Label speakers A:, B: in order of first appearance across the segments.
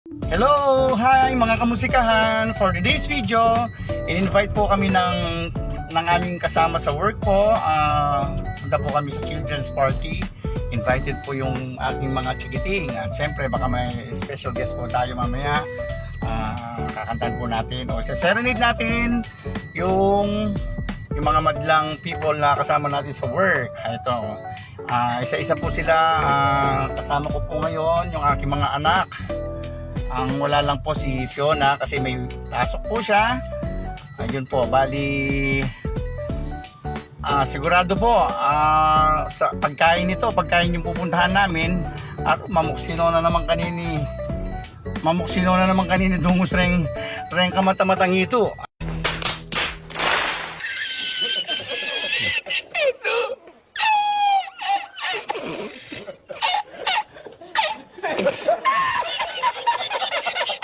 A: Hello! Hi mga kamusikahan! For today's video, in-invite po kami ng aming kasama sa work po. Punta po kami sa children's party. Invited po yung aking mga chikiting. At siyempre baka may special guest po tayo mamaya. Kakantahan po natin o serenade natin yung mga madlang people na kasama natin sa work. Ito, isa-isa po sila. Kasama ko po ngayon yung aking mga anak. Ang wala lang po si Fiona kasi may pasok po siya. Ayun po, bali sigurado po sa pagkain nito, pagkain yung pupuntahan namin at mamuksino na naman kanini dungos reng kamatamatang ito.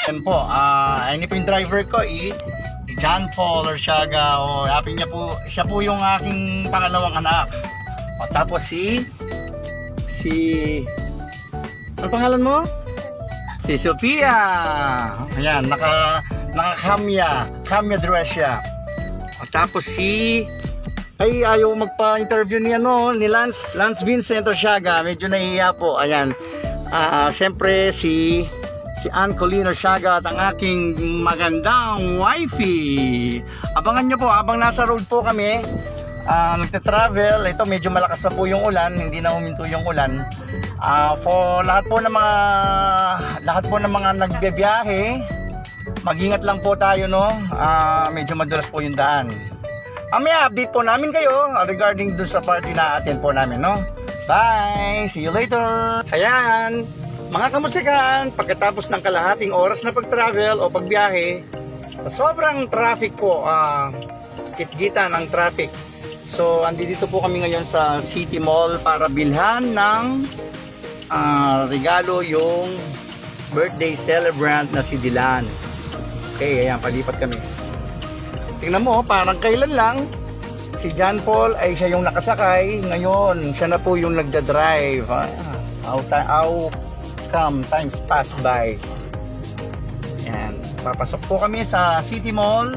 A: Yan po, ini po yung driver ko, John Paul Orsiaga, o siya po yung aking pangalawang anak. O tapos ano pangalan mo? Si Sophia. Ayan, Kamya Dresia. O tapos ayaw magpa-interview ni Lance Vincent Orsiaga, medyo nahihiya po. Ayan, siyempre si Ann Colleen Orsiaga at ang aking magandang wifey. Abangan nyo po, habang nasa road po kami, nagte-travel. Ito medyo malakas pa po yung ulan, hindi na huminto yung ulan. For lahat po ng mga nagbibiyahe, mag-ingat lang po tayo, no? Medyo madulas po yung daan. May update po namin kayo regarding dun sa party na attend po namin, no? Bye! See you later! Ayan! Mga kamusikan, pagkatapos ng kalahating oras na pag-travel o pagbiyahe, sobrang traffic po, kitgita ng traffic. So, andito po kami ngayon sa City Mall para bilhan ng regalo yung birthday celebrant na si Dylan. Okay, ayan, palipat kami. Tingnan mo, parang kailan lang, si John Paul ay siya yung nakasakay. Ngayon, siya na po yung nagdadrive. Times pass by. Yan, papasok po kami sa City Mall.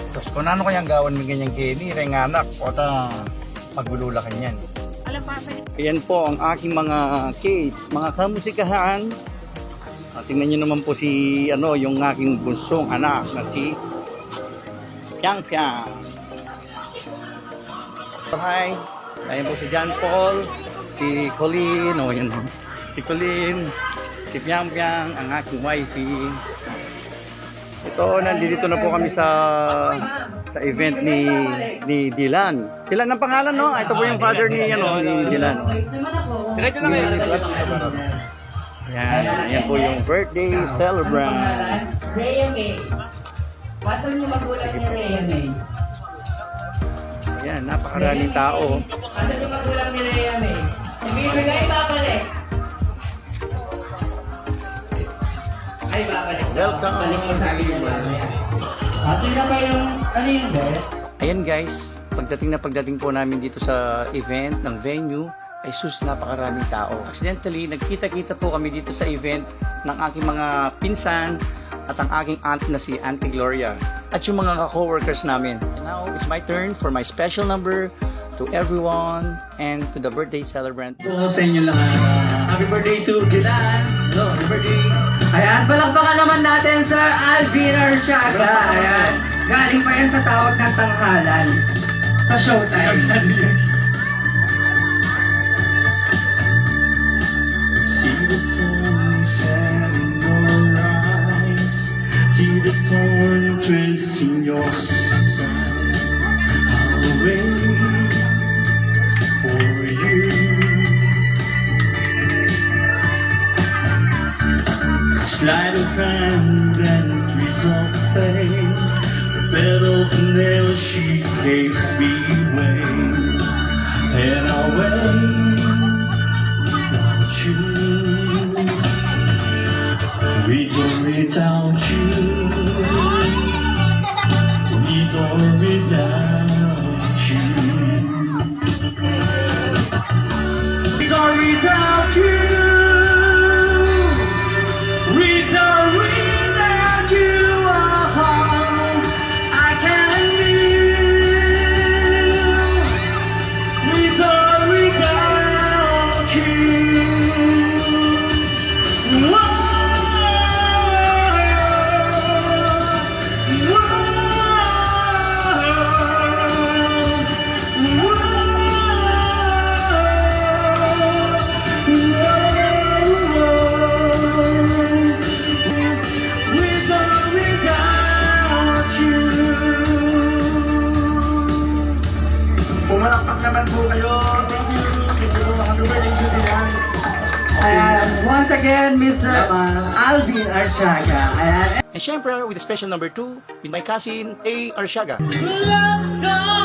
A: Tapos kung ano kayang gawan mo ganyan kini, ring anak, o pagululakan yan. Ayan po ang aking mga kids, mga kamusikahan. Tingnan nyo naman po yung aking bunsong anak na si Piang Piang. Hi, ayan po si John Paul, si Colleen, si Colleen, si Piang Piang, ang aking wifey. Ito, nandito na po kami sa event ni Dylan. Dylan ang pangalan, no? Ito po yung father ni Dylan. Diretso na kayo. Yan po yung birthday celebrant.
B: Rhea May. Pasok niyo magulang ni Rhea May.
A: Ayan, napakaraming tao.
B: Pasok niyo magulang ni Rhea May. Ibibigay babalik. Ay, babalik.
A: Welcome.
B: Balik mo sa akin yung mamaya. Sino pa yung,
A: Ayan guys, pagdating po namin dito sa event ng venue, ay napakaraming tao. Accidentally, nagkita-kita po kami dito sa event ng aking mga pinsan at ang aking aunt na si Auntie Gloria at yung mga co-workers namin. And now, it's my turn for my special number to everyone and to the birthday celebrant.
C: Hello sa inyo lahat. Happy birthday to Dylan. Hello, happy birthday.
B: ayan, palakpakan naman natin Sir Alvin Orsiaga. Ayan, galing pa yan sa tawag ng tanghalan. Sa showtime.
C: See the sun set in your eyes. See the torn twist in your side. I'll wait for you. Sleight of hand and increase of fame. The bed of nails she gives me way. And I'll wait without you. Without you. Without you. Without you. Without
B: once again, Mr. Alvin Arsiaga. Ayan.
A: And syempre, with the special number 2, with my cousin, A. Arsiaga.
C: Love song.